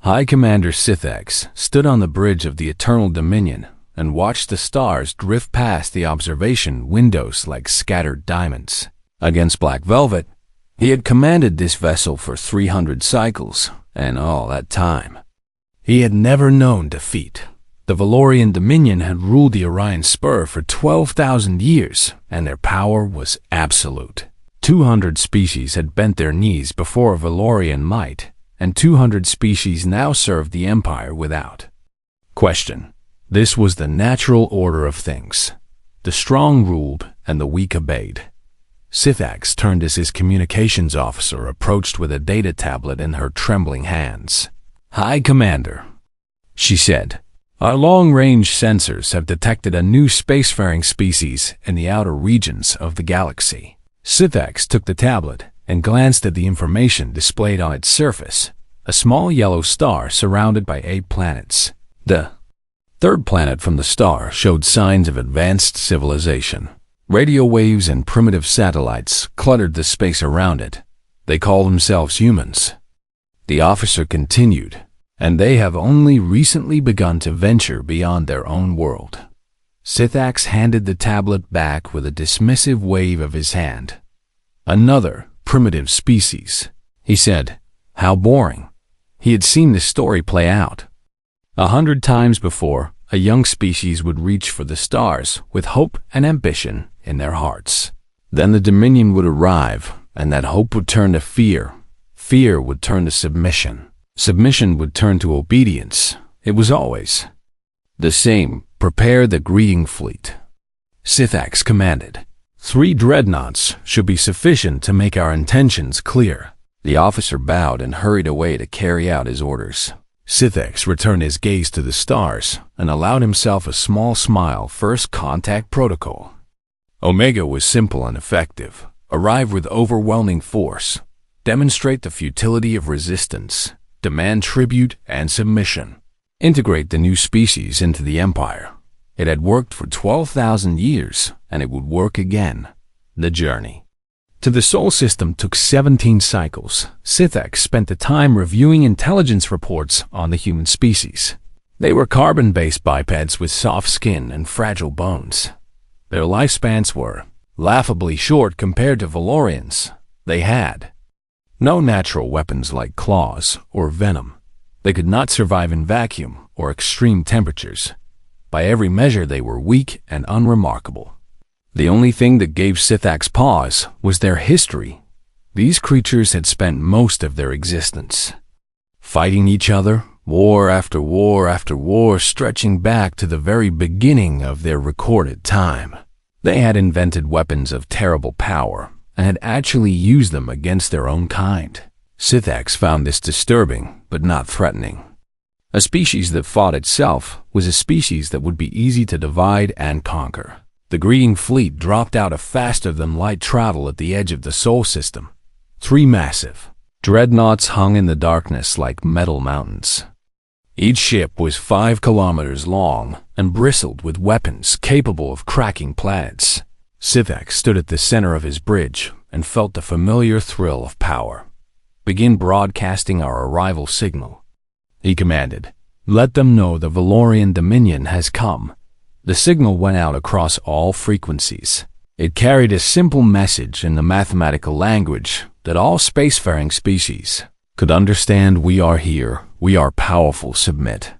High Commander Sithx stood on the bridge of the Eternal Dominion and watched the stars drift past the observation windows like scattered diamonds. Against Black Velvet, he had commanded this vessel for 300 cycles, and all that time, he had never known defeat. The Valorian Dominion had ruled the Orion Spur for 12,000 years, and their power was absolute. 200 species had bent their knees before Valorian might, and 200 species now served the Empire without question. This was the natural order of things. The strong ruled, and the weak obeyed. Sithx turned as his communications officer approached with a data tablet in her trembling hands. "High Commander," she said, "our long-range sensors have detected a new spacefaring species in the outer regions of the galaxy." Sithx took the tablet and glanced at the information displayed on its surface, a small yellow star surrounded by 8 planets. The third planet from the star showed signs of advanced civilization. Radio waves and primitive satellites cluttered the space around it. They call themselves humans. The officer continued, and they have only recently begun to venture beyond their own world. Sithx handed the tablet back with a dismissive wave of his hand. "Another primitive species," he said. How boring. He had seen this story play out. 100 times before, a young species would reach for the stars with hope and ambition in their hearts. Then the Dominion would arrive, and that hope would turn to fear. Fear would turn to submission. Submission would turn to obedience. It was always the same. "Prepare the greeting fleet," Sithx commanded. 3 dreadnoughts should be sufficient to make our intentions clear." The officer bowed and hurried away to carry out his orders. Sithx returned his gaze to the stars and allowed himself a small smile. First contact protocol. Omega was simple and effective. Arrive with overwhelming force. Demonstrate the futility of resistance. Demand tribute and submission. Integrate the new species into the Empire. It had worked for 12,000 years, and it would work again. The journey to the Sol system took 17 cycles. Sithx spent the time reviewing intelligence reports on the human species. They were carbon-based bipeds with soft skin and fragile bones. Their lifespans were laughably short compared to Valorians. They had no natural weapons like claws or venom. They could not survive in vacuum or extreme temperatures. By every measure, they were weak and unremarkable. The only thing that gave Sithx pause was their history. These creatures had spent most of their existence fighting each other, war after war after war, stretching back to the very beginning of their recorded time. They had invented weapons of terrible power and had actually used them against their own kind. Sithx found this disturbing, but not threatening. A species that fought itself was a species that would be easy to divide and conquer. The greeting fleet dropped out of faster-than-light travel at the edge of the Sol system. 3 massive dreadnoughts hung in the darkness like metal mountains. Each ship was 5 kilometers long and bristled with weapons capable of cracking planets. Sithx stood at the center of his bridge and felt the familiar thrill of power. "Begin broadcasting our arrival signal," he commanded. "Let them know the Valorian Dominion has come." The signal went out across all frequencies. It carried a simple message in the mathematical language that all spacefaring species could understand. "We are here. We are powerful. Submit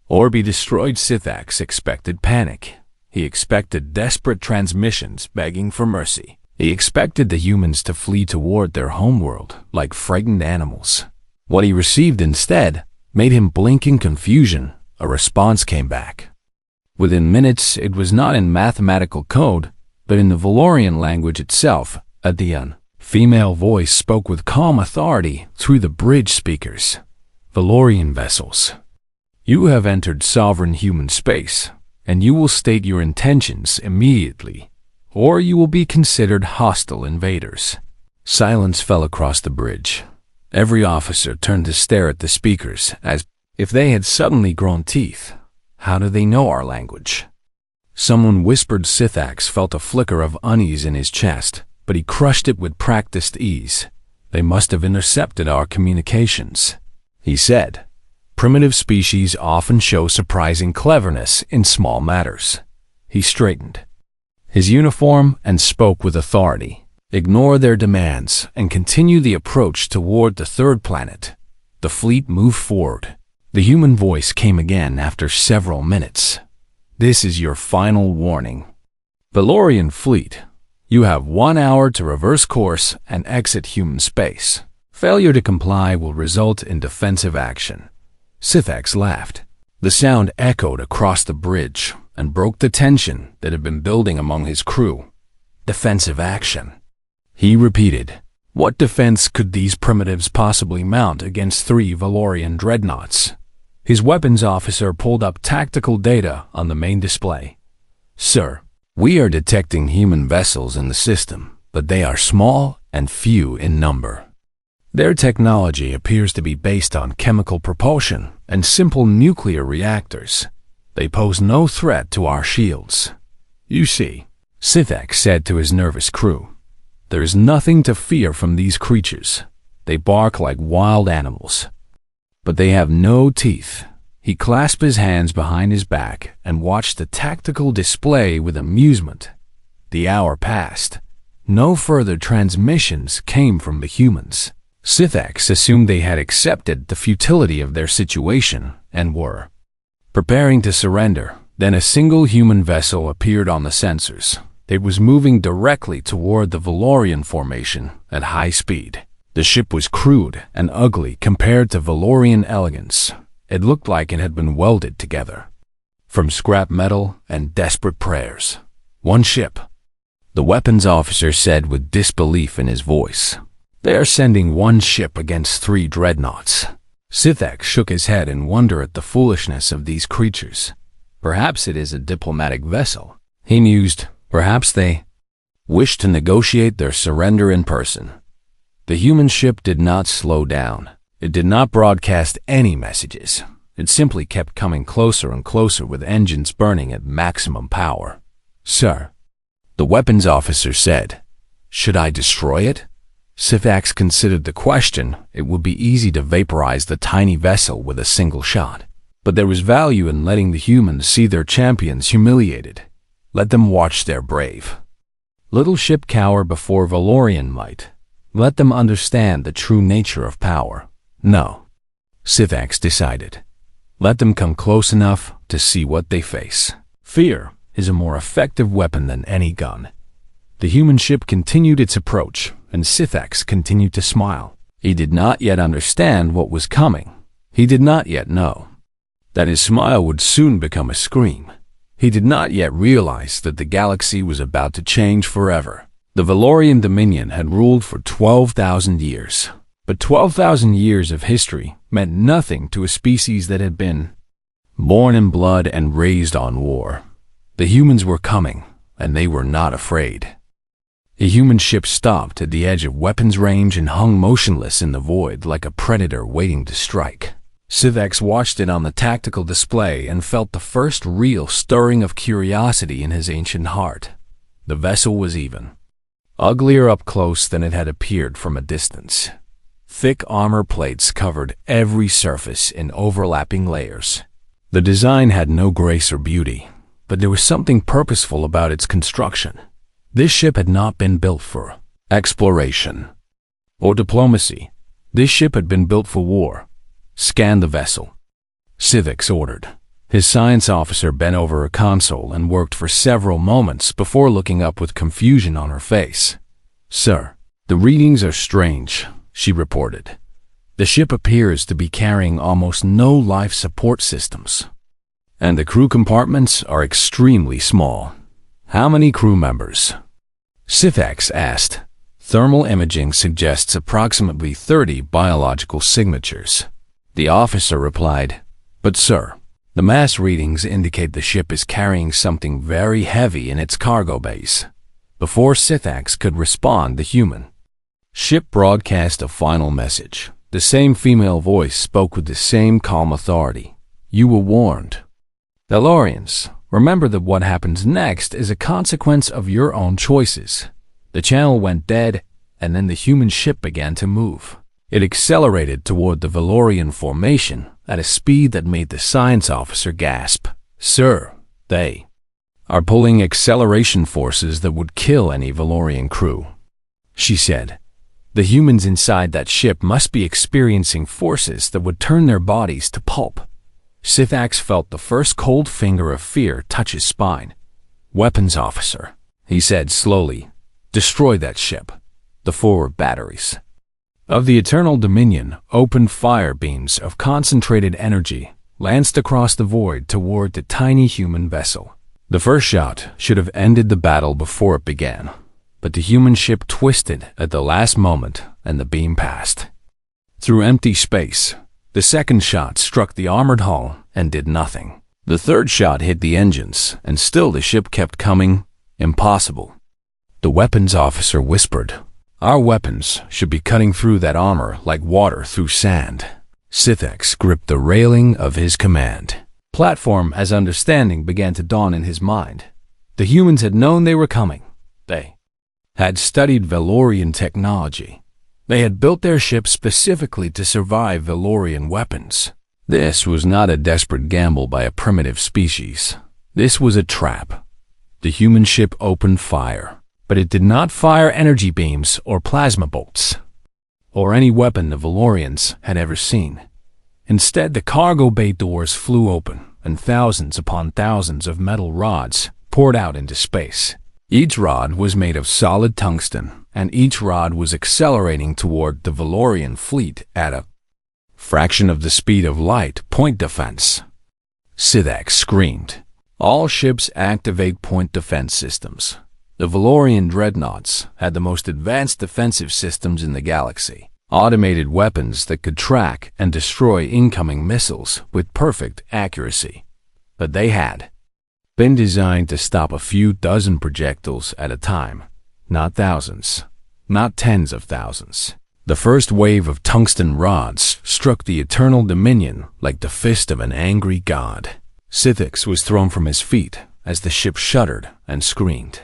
or be destroyed." Sithx expected panic. He expected desperate transmissions begging for mercy. He expected the humans to flee toward their homeworld like frightened animals. What he received instead made him blink in confusion. A response came back. Within minutes, it was not in mathematical code, but in the Valorian language itself. A female voice spoke with calm authority through the bridge speakers. "Valorian vessels, you have entered sovereign human space, and you will state your intentions immediately, or you will be considered hostile invaders." Silence fell across the bridge. Every officer turned to stare at the speakers as if they had suddenly grown teeth. How do they know our language? Someone whispered. Sithx felt a flicker of unease in his chest, but he crushed it with practiced ease. "They must have intercepted our communications," he said. Primitive species often show surprising cleverness in small matters. He straightened his uniform and spoke with authority. Ignore their demands and continue the approach toward the third planet. The fleet moved forward. The human voice came again after several minutes. This is your final warning. Valorian fleet, you have 1 hour to reverse course and exit human space. Failure to comply will result in defensive action. Sifex laughed. The sound echoed across the bridge and broke the tension that had been building among his crew. Defensive action. He repeated. What defense could these primitives possibly mount against 3 Valorian dreadnoughts? His weapons officer pulled up tactical data on the main display. Sir, we are detecting human vessels in the system, but they are small and few in number. Their technology appears to be based on chemical propulsion and simple nuclear reactors. They pose no threat to our shields. You see, Sifex said to his nervous crew, there is nothing to fear from these creatures. They bark like wild animals. But they have no teeth. He clasped his hands behind his back and watched the tactical display with amusement. The hour passed. No further transmissions came from the humans. Sifex assumed they had accepted the futility of their situation and were preparing to surrender. Then a single human vessel appeared on the sensors. It was moving directly toward the Valorian formation at high speed. The ship was crude and ugly compared to Valorian elegance. It looked like it had been welded together from scrap metal and desperate prayers. One ship, the weapons officer said with disbelief in his voice. They are sending 1 ship against 3 dreadnoughts. Sifex shook his head in wonder at the foolishness of these creatures. Perhaps it is a diplomatic vessel. He mused, perhaps they wish to negotiate their surrender in person. The human ship did not slow down. It did not broadcast any messages. It simply kept coming closer and closer with engines burning at maximum power. Sir, the weapons officer said, should I destroy it? Sifex considered the question. It would be easy to vaporize the tiny vessel with a single shot. But there was value in letting the humans see their champions humiliated. Let them watch their brave little ship cower before Valorian might. Let them understand the true nature of power. No, Sifex decided. Let them come close enough to see what they face. Fear is a more effective weapon than any gun. The human ship continued its approach, and Sifex continued to smile. He did not yet understand what was coming. He did not yet know that his smile would soon become a scream. He did not yet realize that the galaxy was about to change forever. The Valorian Dominion had ruled for 12,000 years. But 12,000 years of history meant nothing to a species that had been born in blood and raised on war. The humans were coming, and they were not afraid. A human ship stopped at the edge of weapons range and hung motionless in the void like a predator waiting to strike. Sifex watched it on the tactical display and felt the first real stirring of curiosity in his ancient heart. The vessel was even uglier up close than it had appeared from a distance. Thick armor plates covered every surface in overlapping layers. The design had no grace or beauty, but there was something purposeful about its construction. This ship had not been built for exploration or diplomacy. This ship had been built for war. Scan the vessel, Sifex ordered. His science officer bent over a console and worked for several moments before looking up with confusion on her face. Sir, the readings are strange, she reported. The ship appears to be carrying almost no life support systems, and the crew compartments are extremely small. How many crew members? Sifex asked. Thermal imaging suggests approximately 30 biological signatures. The officer replied, but sir, the mass readings indicate the ship is carrying something very heavy in its cargo base. Before Sifex could respond, the human ship broadcast a final message. The same female voice spoke with the same calm authority. You were warned. Valorians, remember that what happens next is a consequence of your own choices. The channel went dead, and then the human ship began to move. It accelerated toward the Valorian formation, at a speed that made the science officer gasp. "Sir, they are pulling acceleration forces that would kill any Valorian crew," she said. "The humans inside that ship must be experiencing forces that would turn their bodies to pulp." Sithax felt the first cold finger of fear touch his spine. "Weapons officer," he said slowly, "destroy that ship. The forward batteries of the Eternal Dominion opened fire beams of concentrated energy lanced across the void toward the tiny human vessel. The first shot should have ended the battle before it began, but the human ship twisted at the last moment and the beam passed through empty space. The second shot struck the armored hull and did nothing. The third shot hit the engines, and still the ship kept coming. Impossible. The weapons officer whispered, "Our weapons should be cutting through that armor like water through sand." Sithax gripped the railing of his command platform as understanding began to dawn in his mind. The humans had known they were coming. They had studied Valorian technology. They had built their ship specifically to survive Valorian weapons. This was not a desperate gamble by a primitive species. This was a trap. The human ship opened fire, but it did not fire energy beams or plasma bolts, or any weapon the Valorians had ever seen. Instead, the cargo bay doors flew open, and thousands upon thousands of metal rods poured out into space. Each rod was made of solid tungsten, and each rod was accelerating toward the Valorian fleet at a fraction of the speed of light. Point defense. Sithax screamed. All ships activate point defense systems. The Valorian dreadnoughts had the most advanced defensive systems in the galaxy. Automated weapons that could track and destroy incoming missiles with perfect accuracy. But they had been designed to stop a few dozen projectiles at a time, not thousands, not tens of thousands. The first wave of tungsten rods struck the Eternal Dominion like the fist of an angry god. Sithax was thrown from his feet as the ship shuddered and screamed.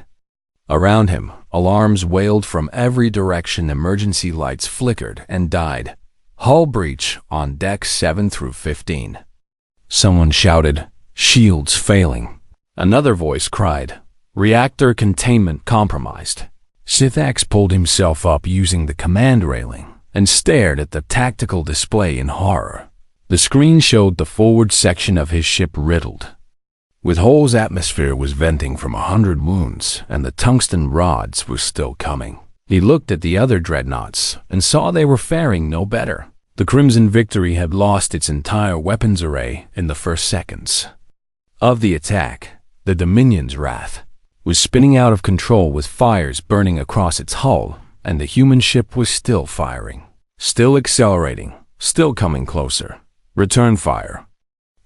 Around him, alarms wailed from every direction. Emergency lights flickered and died. Hull breach on decks 7 through 15. Someone shouted, "Shields failing." Another voice cried, "Reactor containment compromised." Sithax pulled himself up using the command railing and stared at the tactical display in horror. The screen showed the forward section of his ship riddled with holes. Atmosphere was venting from 100 wounds, and the tungsten rods were still coming. He looked at the other dreadnoughts and saw they were faring no better. The Crimson Victory had lost its entire weapons array in the first seconds of the attack. The Dominion's wrath was spinning out of control with fires burning across its hull, and the human ship was still firing, still accelerating, still coming closer. "Return fire,"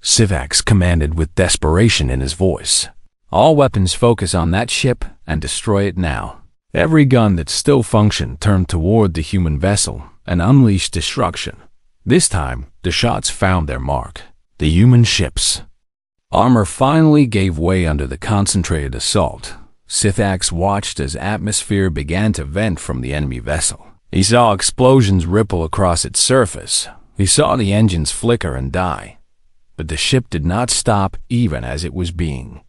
Sithax commanded with desperation in his voice. "All weapons focus on that ship and destroy it now." Every gun that still functioned turned toward the human vessel and unleashed destruction. This time, the shots found their mark. The human ship's armor finally gave way under the concentrated assault. Sithax watched as atmosphere began to vent from the enemy vessel. He saw explosions ripple across its surface. He saw the engines flicker and die. But the ship did not stop even as it was being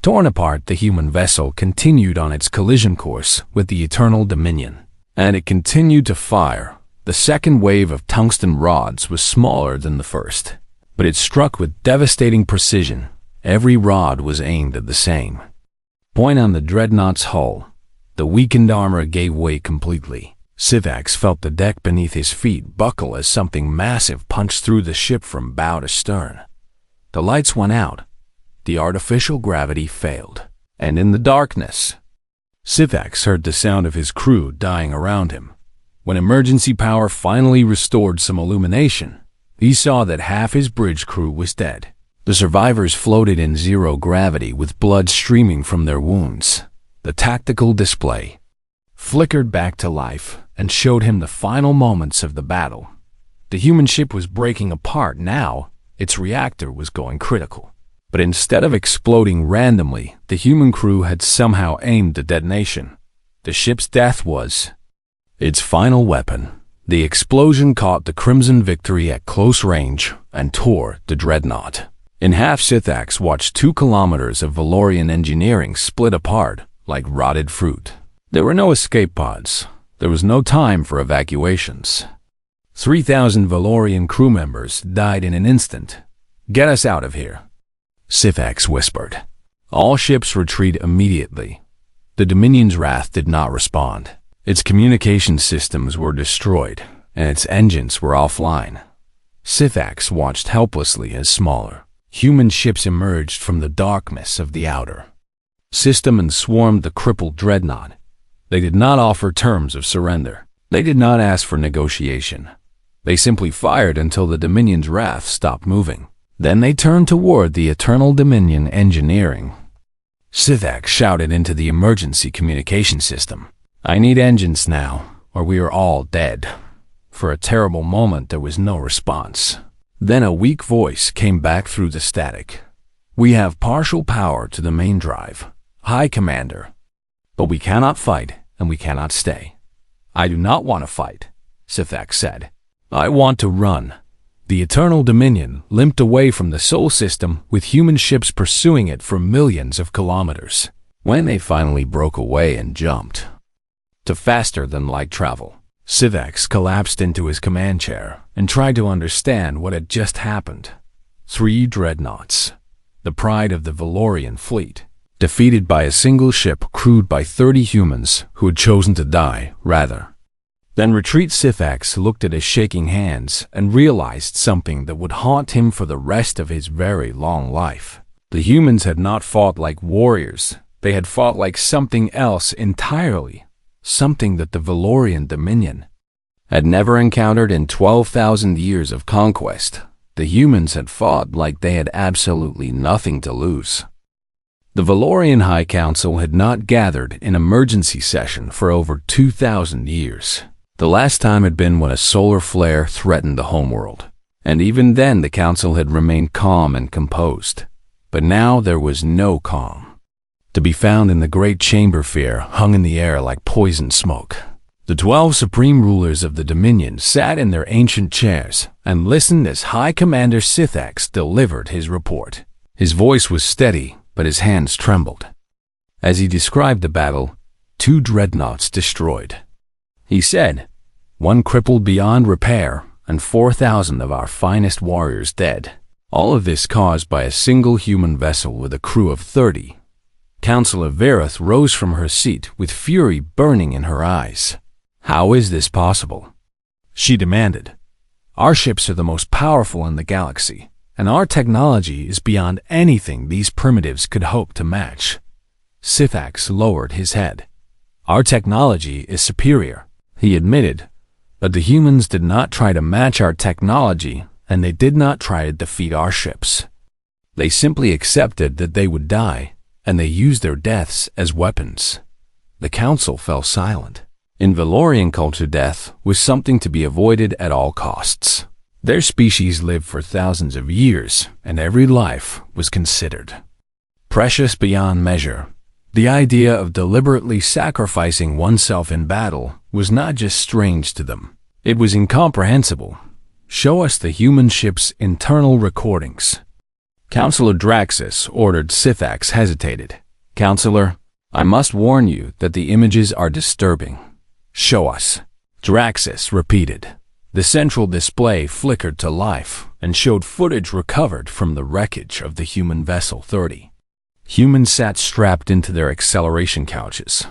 torn apart. The human vessel continued on its collision course with the Eternal Dominion, and it continued to fire. The second wave of tungsten rods was smaller than the first, but it struck with devastating precision. Every rod was aimed at the same point on the dreadnought's hull. The weakened armor gave way completely. Sithax felt the deck beneath his feet buckle as something massive punched through the ship from bow to stern. The lights went out. The artificial gravity failed. And in the darkness, Sithax heard the sound of his crew dying around him. When emergency power finally restored some illumination, he saw that half his bridge crew was dead. The survivors floated in zero gravity with blood streaming from their wounds. The tactical display flickered back to life and showed him the final moments of the battle. The human ship was breaking apart now. Its reactor was going critical. But instead of exploding randomly, the human crew had somehow aimed the detonation. The ship's death was its final weapon. The explosion caught the Crimson Victory at close range and tore the dreadnought. In half, Sithax watched 2 kilometers of Valorian engineering split apart like rotted fruit. There were no escape pods. There was no time for evacuations. 3,000 Valorian crew members died in an instant. "Get us out of here," Sithax whispered. All ships retreat immediately. The Dominion's wrath did not respond. Its communication systems were destroyed, and its engines were offline. Sithax watched helplessly as smaller human ships emerged from the darkness of the outer system and swarmed the crippled dreadnought. They did not offer terms of surrender. They did not ask for negotiation. They simply fired until the Dominion's wrath stopped moving. Then they turned toward the Eternal Dominion engineering. Sithax shouted into the emergency communication system, "I need engines now, or we are all dead." For a terrible moment there was no response. Then a weak voice came back through the static. "We have partial power to the main drive, High Commander. But we cannot fight, and we cannot stay." "I do not want to fight," Sithax said. "I want to run." The Eternal Dominion limped away from the Sol system with human ships pursuing it for millions of kilometers. When they finally broke away and jumped to faster-than-light travel, Sithax collapsed into his command chair and tried to understand what had just happened. 3 dreadnoughts, the pride of the Valorian fleet, defeated by a single ship crewed by 30 humans who had chosen to die rather than retreat. Sithax looked at his shaking hands and realized something that would haunt him for the rest of his very long life. The humans had not fought like warriors. They had fought like something else entirely. Something that the Valorian Dominion had never encountered in 12,000 years of conquest. The humans had fought like they had absolutely nothing to lose. The Valorian High Council had not gathered in emergency session for over 2,000 years. The last time had been when a solar flare threatened the homeworld, and even then the council had remained calm and composed. But now there was no calm to be found in the great chamber. Fear hung in the air like poison smoke. The 12 supreme rulers of the Dominion sat in their ancient chairs and listened as High Commander Sithax delivered his report. His voice was steady, but his hands trembled as he described the battle. 2 dreadnoughts destroyed, he said, 1 crippled beyond repair, and 4,000 of our finest warriors dead. All of this caused by a single human vessel with a crew of 30. Councillor Verith rose from her seat with fury burning in her eyes. "How is this possible?" she demanded. "Our ships are the most powerful in the galaxy, and our technology is beyond anything these primitives could hope to match." Sithax lowered his head. "Our technology is superior," he admitted, "but the humans did not try to match our technology, and they did not try to defeat our ships. They simply accepted that they would die, and they used their deaths as weapons." The council fell silent. In Valorian culture, death was something to be avoided at all costs. Their species lived for thousands of years, and every life was considered precious beyond measure. The idea of deliberately sacrificing oneself in battle was not just strange to them. It was incomprehensible. "Show us the human ship's internal recordings." Councillor Draxus ordered. Sithax hesitated. "Councillor, I must warn you that the images are disturbing." "Show us," Draxus repeated. The central display flickered to life and showed footage recovered from the wreckage of the human vessel 30. Humans sat strapped into their acceleration couches.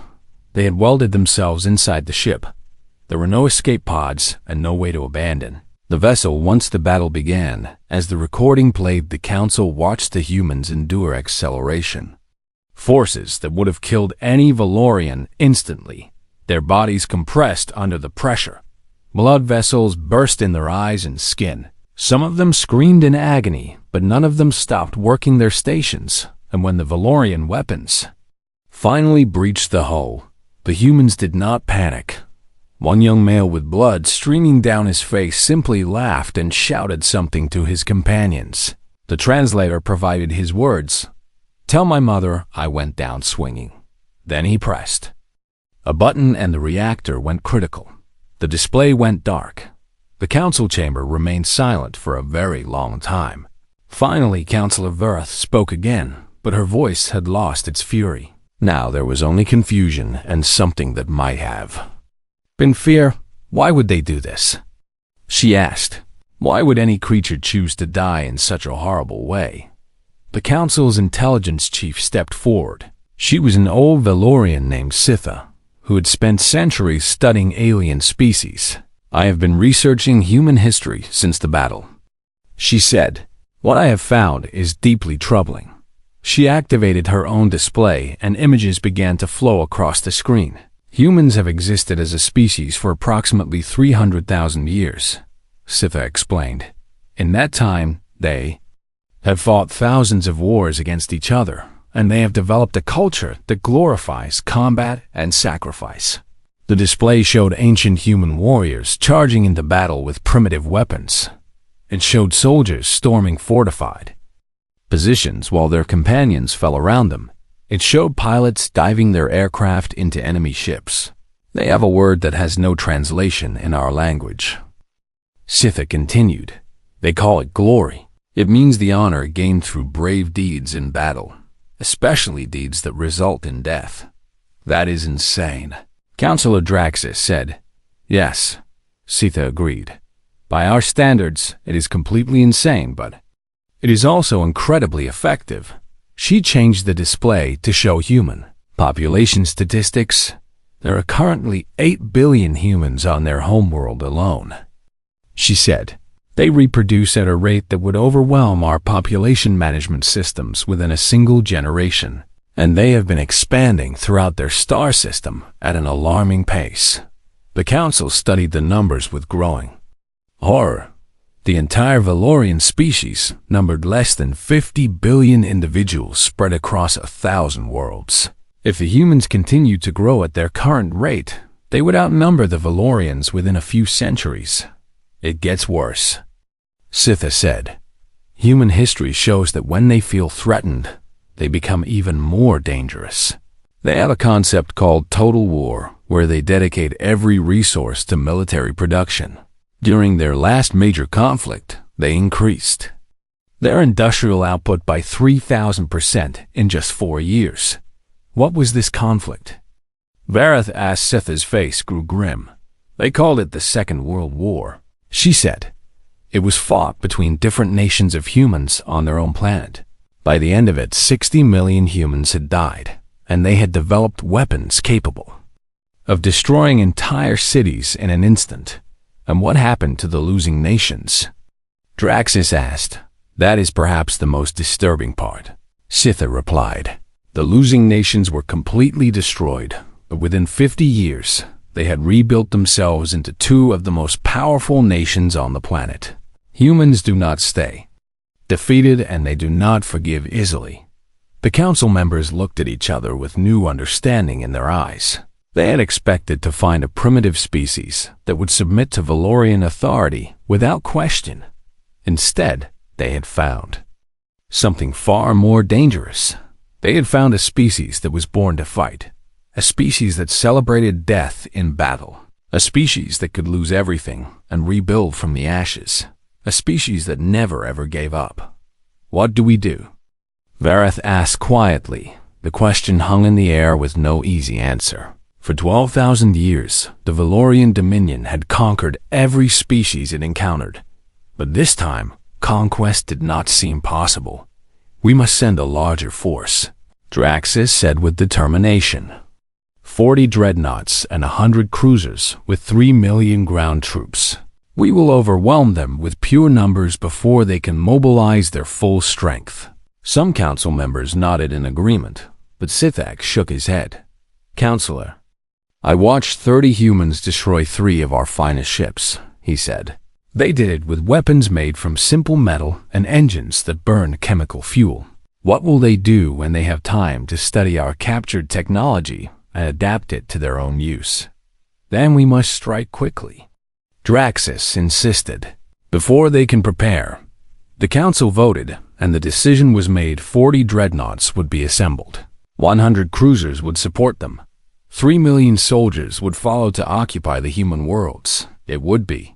They had welded themselves inside the ship. There were no escape pods and no way to abandon the vessel once the battle began. As the recording played, the council watched the humans endure acceleration forces that would have killed any Valorian instantly. Their bodies compressed under the pressure. Blood vessels burst in their eyes and skin. Some of them screamed in agony, but none of them stopped working their stations. And when the Valorian weapons finally breached the hull, the humans did not panic. One young male with blood streaming down his face simply laughed and shouted something to his companions. The translator provided his words. "Tell my mother I went down swinging." Then he pressed a button and the reactor went critical. The display went dark. The council chamber remained silent for a very long time. Finally, Councillor Verith spoke again, but her voice had lost its fury. Now there was only confusion and something that might have been fear. Why would they do this? She asked. Why would any creature choose to die in such a horrible way? The council's intelligence chief stepped forward. She was an old Valorian named Sitha, who had spent centuries studying alien species. I have been researching human history since the battle, she said. What I have found is deeply troubling. She activated her own display and images began to flow across the screen. Humans have existed as a species for approximately 300,000 years, Sitha explained. In that time, they have fought thousands of wars against each other, and they have developed a culture that glorifies combat and sacrifice. The display showed ancient human warriors charging into battle with primitive weapons. It showed soldiers storming fortified positions while their companions fell around them. It showed pilots diving their aircraft into enemy ships. They have a word that has no translation in our language. Sitha continued. They call it glory. It means the honor gained through brave deeds in battle, especially deeds that result in death. That is insane. Councillor Draxus said. Yes, Sitha agreed. By our standards, it is completely insane, but it is also incredibly effective. She changed the display to show human population statistics. There are currently 8 billion humans on their homeworld alone. She said, they reproduce at a rate that would overwhelm our population management systems within a single generation, and they have been expanding throughout their star system at an alarming pace. The council studied the numbers with growing horror. The entire Valorian species numbered less than 50 billion individuals spread across 1,000 worlds. If the humans continued to grow at their current rate, they would outnumber the Valorians within a few centuries. It gets worse, Sitha said. Human history shows that when they feel threatened, they become even more dangerous. They have a concept called total war, where they dedicate every resource to military production. During their last major conflict, they increased their industrial output by 3,000% in just 4 years. What was this conflict? Verith asked. Sitha's face grew grim. They called it the Second World War, she said. It was fought between different nations of humans on their own planet. By the end of it, 60 million humans had died, and they had developed weapons capable of destroying entire cities in an instant. And what happened to the losing nations? Draxus asked. That is perhaps the most disturbing part, Sitha replied. The losing nations were completely destroyed, but within 50 years, they had rebuilt themselves into 2 of the most powerful nations on the planet. Humans do not stay defeated, and they do not forgive easily. The council members looked at each other with new understanding in their eyes. They had expected to find a primitive species that would submit to Valorian authority without question. Instead, they had found something far more dangerous. They had found a species that was born to fight, a species that celebrated death in battle, a species that could lose everything and rebuild from the ashes, a species that never ever gave up. What do we do? Verith asked quietly. The question hung in the air with no easy answer. For 12,000 years, the Valorian Dominion had conquered every species it encountered. But this time, conquest did not seem possible. We must send a larger force, Draxus said with determination. 40 dreadnoughts and 100 cruisers with 3 million ground troops. We will overwhelm them with pure numbers before they can mobilize their full strength. Some council members nodded in agreement, but Sithak shook his head. Counselor, I watched 30 humans destroy 3 of our finest ships, he said. They did it with weapons made from simple metal and engines that burn chemical fuel. What will they do when they have time to study our captured technology and adapt it to their own use? Then we must strike quickly, Draxus insisted. Before they can prepare, the council voted, and the decision was made. 40 dreadnoughts would be assembled. 100 cruisers would support them. 3 million soldiers would follow to occupy the human worlds. It would be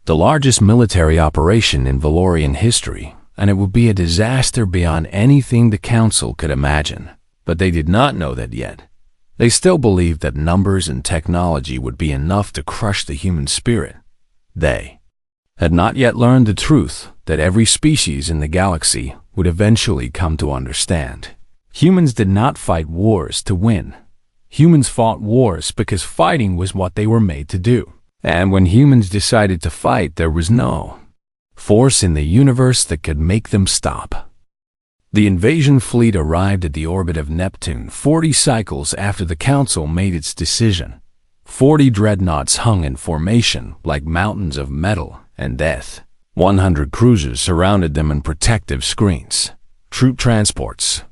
the largest military operation in Valorian history, and it would be a disaster beyond anything the Council could imagine. But they did not know that yet. They still believed that numbers and technology would be enough to crush the human spirit. They had not yet learned the truth that every species in the galaxy would eventually come to understand. Humans did not fight wars to win. Humans fought wars because fighting was what they were made to do. And when humans decided to fight, there was no force in the universe that could make them stop. The invasion fleet arrived at the orbit of Neptune 40 cycles after the Council made its decision. 40 dreadnoughts hung in formation like mountains of metal and death. 100 cruisers surrounded them in protective screens. Troop transports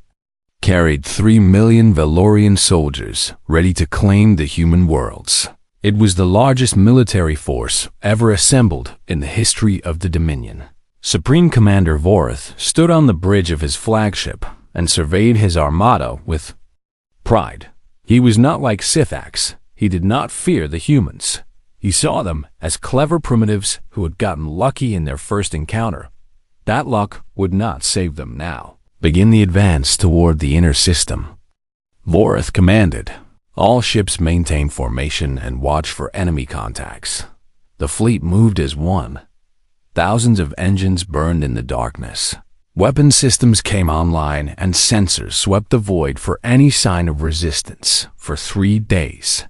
carried 3 million Valorian soldiers ready to claim the human worlds. It was the largest military force ever assembled in the history of the Dominion. Supreme Commander Vorith stood on the bridge of his flagship and surveyed his armada with pride. He was not like Sithax. He did not fear the humans. He saw them as clever primitives who had gotten lucky in their first encounter. That luck would not save them now. Begin the advance toward the inner system. Vorith commanded. All ships maintain formation and watch for enemy contacts. The fleet moved as one. Thousands of engines burned in the darkness. Weapon systems came online and sensors swept the void for any sign of resistance for 3 days.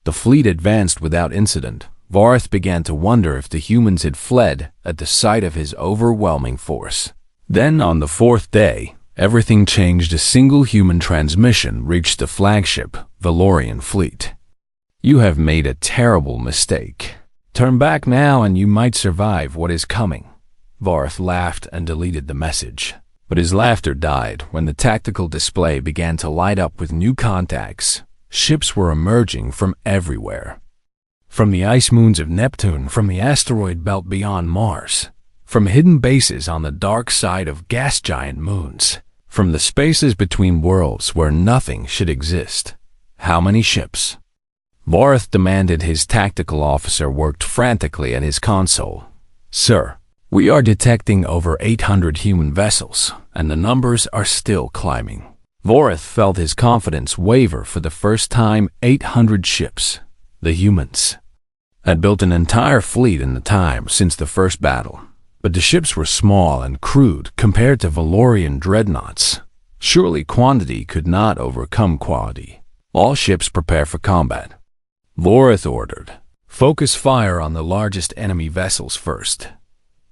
The fleet advanced without incident. Vorith began to wonder if the humans had fled at the sight of his overwhelming force. Then, on the 4th day, everything changed. A single human transmission reached the flagship Valorian fleet. "You have made a terrible mistake. Turn back now and you might survive what is coming." Vorith laughed and deleted the message. But his laughter died when the tactical display began to light up with new contacts. Ships were emerging from everywhere. From the ice moons of Neptune, from the asteroid belt beyond Mars, from hidden bases on the dark side of gas giant moons, from the spaces between worlds where nothing should exist. How many ships? Vorith demanded. His tactical officer worked frantically at his console. "Sir, we are detecting over 800 human vessels, and the numbers are still climbing." Vorith felt his confidence waver for the first time. 800 ships. The humans had built an entire fleet in the time since the first battle. But the ships were small and crude compared to Valorian dreadnoughts. Surely quantity could not overcome quality. All ships prepare for combat. Vorith ordered. Focus fire on the largest enemy vessels first.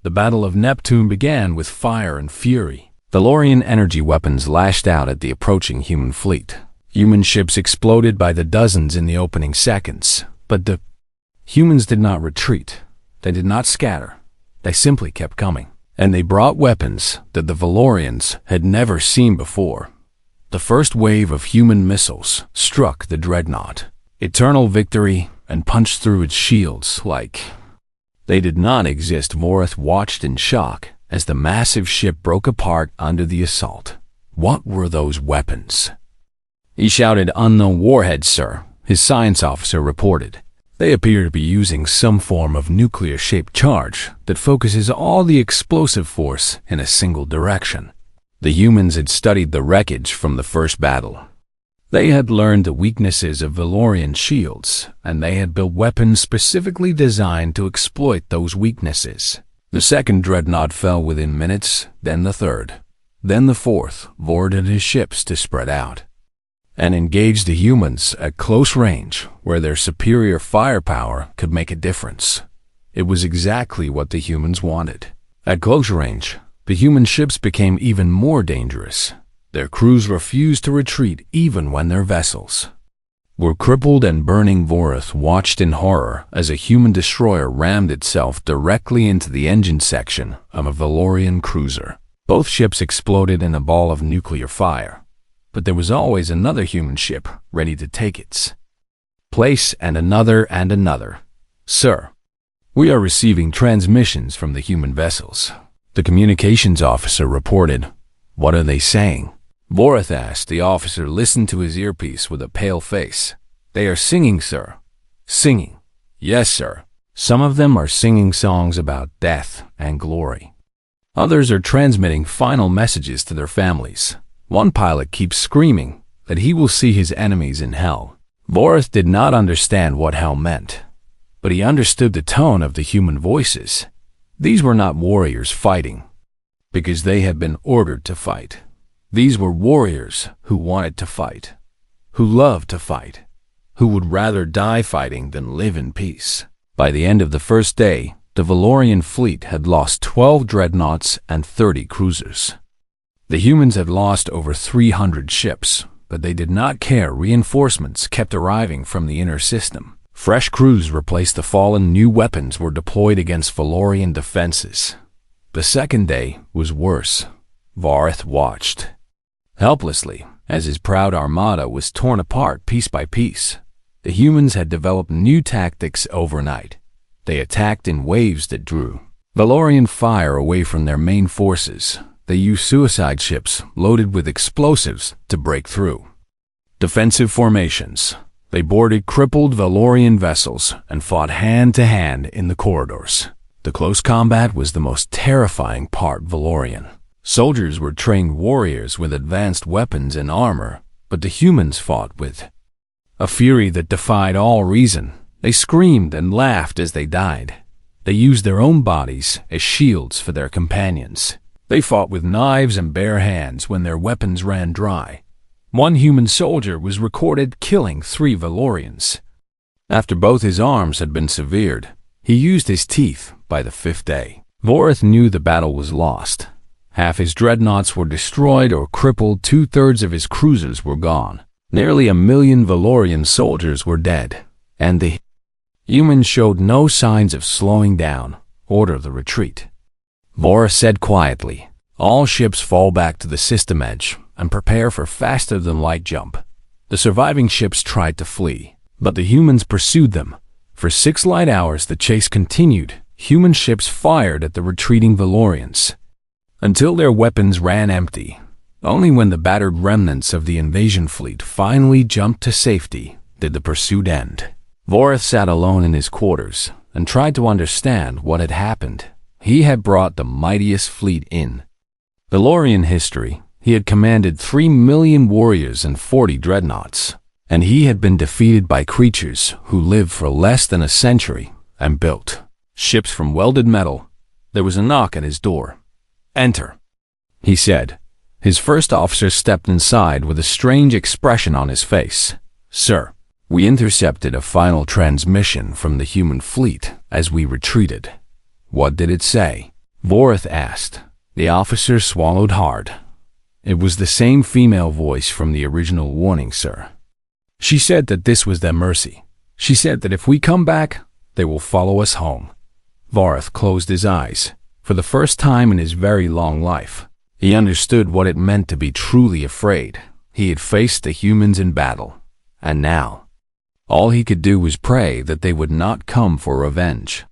The Battle of Neptune began with fire and fury. Valorian energy weapons lashed out at the approaching human fleet. Human ships exploded by the dozens in the opening seconds. But the humans did not retreat. They did not scatter. They simply kept coming. And they brought weapons that the Valorians had never seen before. The first wave of human missiles struck the dreadnought. Eternal victory, and punched through its shields like they did not exist. Vorith watched in shock as the massive ship broke apart under the assault. What were those weapons? He shouted, "Unknown warheads, sir," his science officer reported. They appear to be using some form of nuclear-shaped charge that focuses all the explosive force in a single direction. The humans had studied the wreckage from the first battle. They had learned the weaknesses of Valorian shields, and they had built weapons specifically designed to exploit those weaknesses. The second dreadnought fell within minutes, then the third. Then the fourth boarded his ships to spread out and engage the humans at close range where their superior firepower could make a difference. It was exactly what the humans wanted. At close range, the human ships became even more dangerous. Their crews refused to retreat even when their vessels were crippled and burning. Vorith watched in horror as a human destroyer rammed itself directly into the engine section of a Valorian cruiser. Both ships exploded in a ball of nuclear fire. But there was always another human ship ready to take its place, and another and another. "Sir, we are receiving transmissions from the human vessels," the communications officer reported. "What are they saying?" Vorith asked. The officer listened to his earpiece with a pale face. They are singing, sir. Singing. Yes, sir. Some of them are singing songs about death and glory. Others are transmitting final messages to their families. One pilot keeps screaming that he will see his enemies in hell. Vorith did not understand what hell meant, but he understood the tone of the human voices. These were not warriors fighting because they had been ordered to fight. These were warriors who wanted to fight, who loved to fight, who would rather die fighting than live in peace. By the end of the first day, the Valorian fleet had lost 12 dreadnoughts and 30 cruisers. The humans had lost over 300 ships, but they did not care. Reinforcements kept arriving from the inner system. Fresh crews replaced the fallen. New weapons were deployed against Valorian defenses. The second day was worse. Vorith watched helplessly as his proud armada was torn apart piece by piece. The humans had developed new tactics overnight. They attacked in waves that drew Valorian fire away from their main forces. They used suicide ships loaded with explosives to break through defensive formations. They boarded crippled Valorian vessels and fought hand-to-hand in the corridors. The close combat was the most terrifying part. Valorian soldiers were trained warriors with advanced weapons and armor, but the humans fought with a fury that defied all reason. They screamed and laughed as they died. They used their own bodies as shields for their companions. They fought with knives and bare hands when their weapons ran dry. One human soldier was recorded killing 3 Valorians. After both his arms had been severed, he used his teeth by the 5th day. Vorith knew the battle was lost. Half his dreadnoughts were destroyed or crippled. 2/3 of his cruisers were gone. Nearly 1 million Valorian soldiers were dead, and the humans showed no signs of slowing down. Order the retreat. Vorith said quietly, all ships fall back to the system edge and prepare for faster-than-light jump. The surviving ships tried to flee, but the humans pursued them. For 6 light hours the chase continued. Human ships fired at the retreating Valorians until their weapons ran empty. Only when the battered remnants of the invasion fleet finally jumped to safety did the pursuit end. Vorith sat alone in his quarters and tried to understand what had happened. He had brought the mightiest fleet in Valorian history. He had commanded 3 million warriors and 40 dreadnoughts, and he had been defeated by creatures who lived for less than a century and built ships from welded metal. There was a knock at his door. Enter, he said. His first officer stepped inside with a strange expression on his face. Sir, we intercepted a final transmission from the human fleet as we retreated. What did it say? Vorith asked. The officer swallowed hard. It was the same female voice from the original warning, sir. She said that this was their mercy. She said that if we come back, they will follow us home. Vorith closed his eyes. For the first time in his very long life, he understood what it meant to be truly afraid. He had faced the humans in battle, and now all he could do was pray that they would not come for revenge.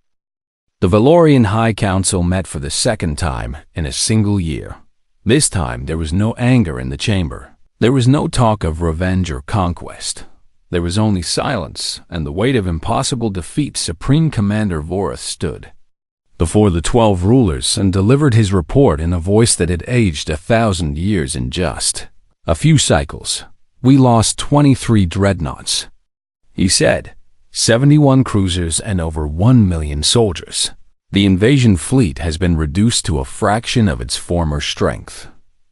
The Valorian High Council met for the second time in a single year. This time there was no anger in the chamber. There was no talk of revenge or conquest. There was only silence and the weight of impossible defeat. Supreme Commander Vorith stood before the 12 rulers and delivered his report in a voice that had aged 1,000 years in just a few cycles. We lost 23 dreadnoughts, he said, 71 cruisers and over 1 million soldiers. The invasion fleet has been reduced to a fraction of its former strength.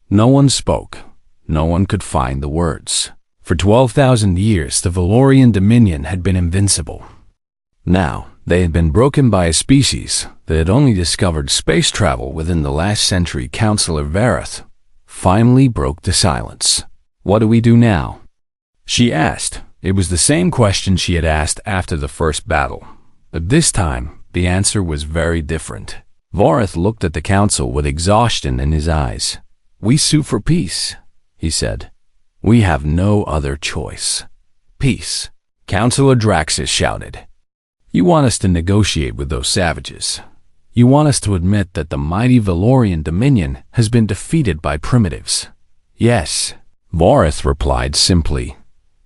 No one spoke. No one could find the words. For 12,000 years, the Valorian dominion had been invincible. Now, they had been broken by a species that had only discovered space travel within the last century. Counselor Vareth finally broke the silence. What do we do now? She asked. It was the same question she had asked after the first battle, but this time the answer was very different. Vorith looked at the council with exhaustion in his eyes. We sue for peace, he said. We have no other choice. Peace. Councilor Draxus shouted. You want us to negotiate with those savages. You want us to admit that the mighty Valorian dominion has been defeated by primitives. Yes, Vorith replied simply.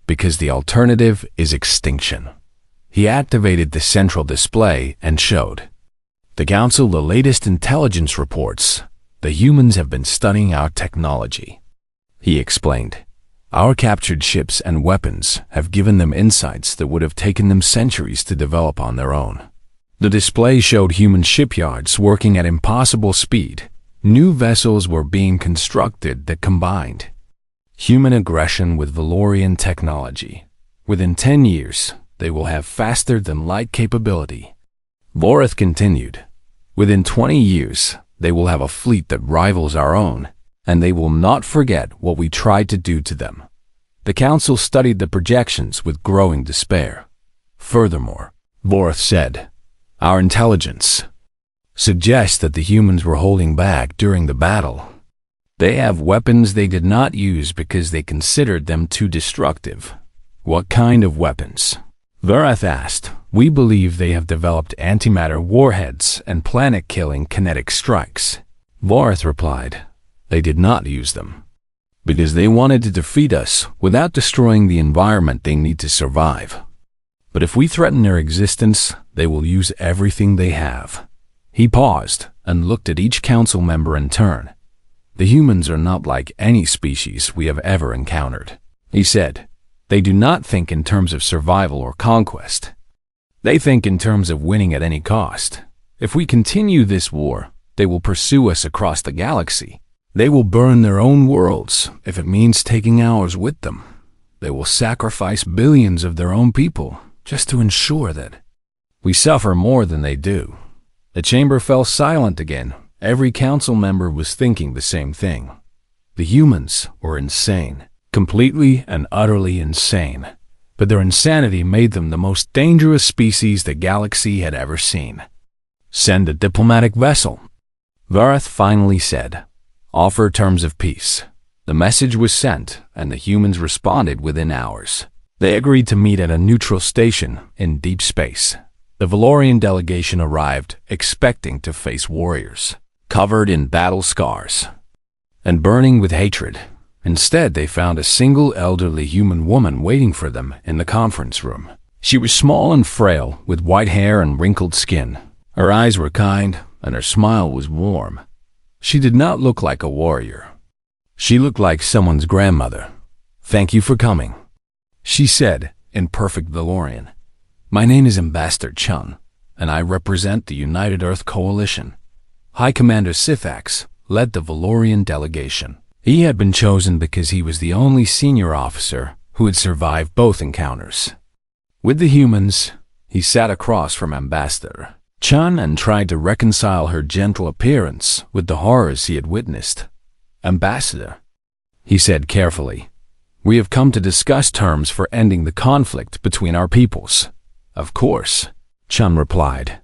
because the alternative is extinction. He activated the central display and showed the Council the latest intelligence reports. The humans have been studying our technology. He explained, our captured ships and weapons have given them insights that would have taken them centuries to develop on their own. The display showed human shipyards working at impossible speed. New vessels were being constructed that combined human aggression with Valorian technology. Within 10 years, they will have faster-than-light capability. Voreth continued, within 20 years, they will have a fleet that rivals our own, and they will not forget what we tried to do to them. The Council studied the projections with growing despair. Furthermore, Voreth said, our intelligence suggests that the humans were holding back during the battle. They have weapons they did not use because they considered them too destructive. What kind of weapons? Voreth asked. We believe they have developed antimatter warheads and planet-killing kinetic strikes. Voreth replied, they did not use them because they wanted to defeat us without destroying the environment they need to survive. But if we threaten their existence, they will use everything they have. He paused and looked at each council member in turn. The humans are not like any species we have ever encountered. He said, they do not think in terms of survival or conquest. They think in terms of winning at any cost. If we continue this war, they will pursue us across the galaxy. They will burn their own worlds if it means taking ours with them. They will sacrifice billions of their own people just to ensure that we suffer more than they do. The chamber fell silent again. Every council member was thinking the same thing. The humans were insane, completely and utterly insane. But their insanity made them the most dangerous species the galaxy had ever seen. Send a diplomatic vessel. Voreth finally said, offer terms of peace. The message was sent, and the humans responded within hours. They agreed to meet at a neutral station in deep space. The Valorian delegation arrived, expecting to face warriors, covered in battle scars and burning with hatred. Instead, they found a single elderly human woman waiting for them in the conference room. She was small and frail, with white hair and wrinkled skin. Her eyes were kind, and her smile was warm. She did not look like a warrior. She looked like someone's grandmother. Thank you for coming, she said in perfect Valorian. My name is Ambassador Chun, and I represent the United Earth Coalition. High Commander Sithax led the Valorian delegation. He had been chosen because he was the only senior officer who had survived both encounters. With the humans, he sat across from Ambassador Chun and tried to reconcile her gentle appearance with the horrors he had witnessed. Ambassador, he said carefully, we have come to discuss terms for ending the conflict between our peoples. Of course, Chun replied.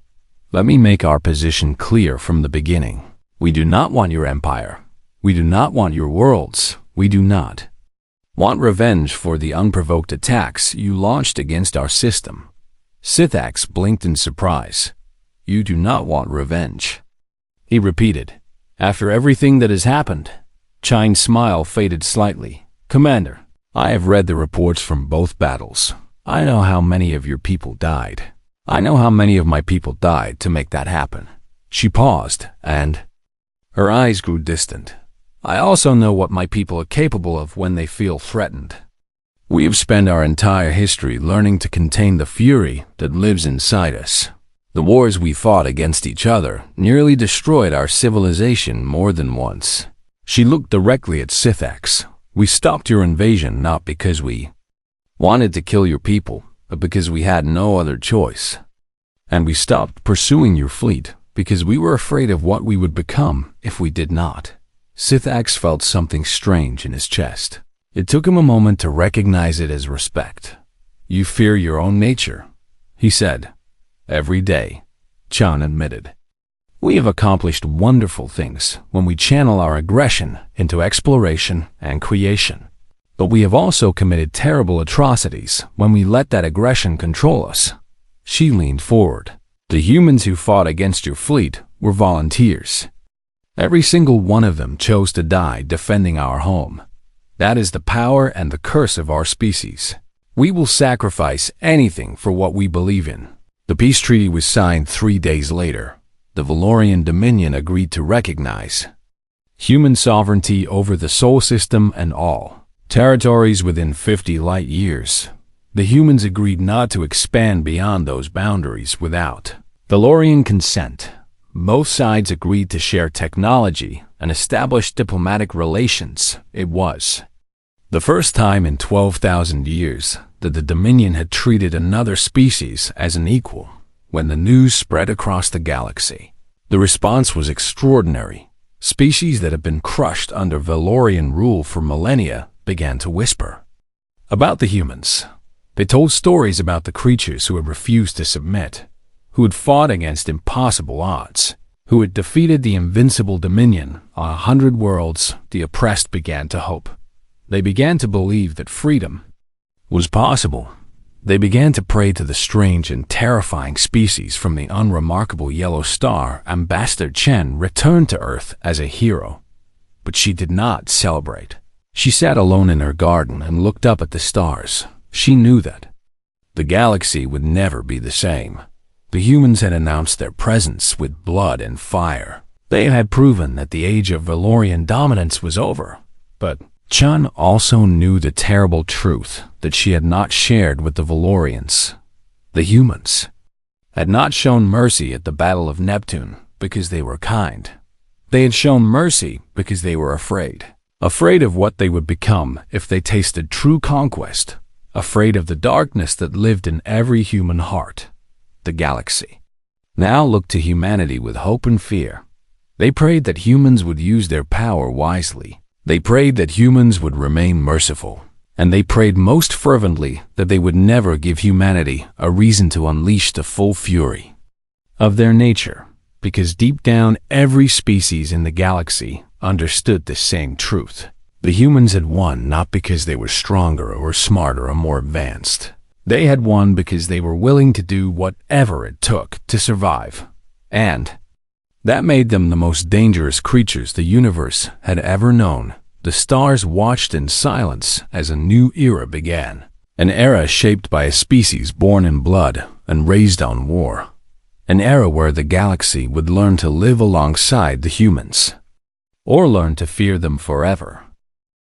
Let me make our position clear from the beginning. We do not want your empire. We do not want your worlds. We do not want revenge for the unprovoked attacks you launched against our system. Sithax blinked in surprise. You do not want revenge, he repeated. After everything that has happened, Chine's smile faded slightly. Commander, I have read the reports from both battles. I know how many of your people died. I know how many of my people died to make that happen. She paused, and her eyes grew distant. I also know what my people are capable of when they feel threatened. We have spent our entire history learning to contain the fury that lives inside us. The wars we fought against each other nearly destroyed our civilization more than once. She looked directly at Sithax. We stopped your invasion not because we wanted to kill your people, but because we had no other choice. And we stopped pursuing your fleet because we were afraid of what we would become if we did not. Sithax felt something strange in his chest. It took him a moment to recognize it as respect. You fear your own nature, he said. Every day, Chan admitted. We have accomplished wonderful things when we channel our aggression into exploration and creation. But we have also committed terrible atrocities when we let that aggression control us. She leaned forward. The humans who fought against your fleet were volunteers. Every single one of them chose to die defending our home. That is the power and the curse of our species. We will sacrifice anything for what we believe in. The peace treaty was signed 3 days later. The Valorian Dominion agreed to recognize human sovereignty over the Sol system and all territories within 50 light years. The humans agreed not to expand beyond those boundaries without Valorian consent. Both sides agreed to share technology and establish diplomatic relations. It was the first time in 12,000 years that the Dominion had treated another species as an equal. When the news spread across the galaxy, the response was extraordinary. Species that had been crushed under Valorian rule for millennia began to whisper about the humans. They told stories about the creatures who had refused to submit, who had fought against impossible odds, who had defeated the invincible Dominion on 100 worlds. The oppressed began to hope. They began to believe that freedom was possible. They began to pray to the strange and terrifying species from the unremarkable yellow star. Ambassador Chen returned to Earth as a hero, but she did not celebrate. She sat alone in her garden and looked up at the stars. She knew that the galaxy would never be the same. The humans had announced their presence with blood and fire. They had proven that the age of Valorian dominance was over. But Chen also knew the terrible truth that she had not shared with the Valorians. The humans had not shown mercy at the Battle of Neptune because they were kind. They had shown mercy because they were afraid. Afraid of what they would become if they tasted true conquest. Afraid of the darkness that lived in every human heart. The galaxy now looked to humanity with hope and fear. They prayed that humans would use their power wisely. They prayed that humans would remain merciful. And they prayed most fervently that they would never give humanity a reason to unleash the full fury of their nature. Because deep down, every species in the galaxy understood the same truth. The humans had won not because they were stronger or smarter or more advanced. They had won because they were willing to do whatever it took to survive. And that made them the most dangerous creatures the universe had ever known. The stars watched in silence as a new era began. An era shaped by a species born in blood and raised on war. An era where the galaxy would learn to live alongside the humans, or learn to fear them forever.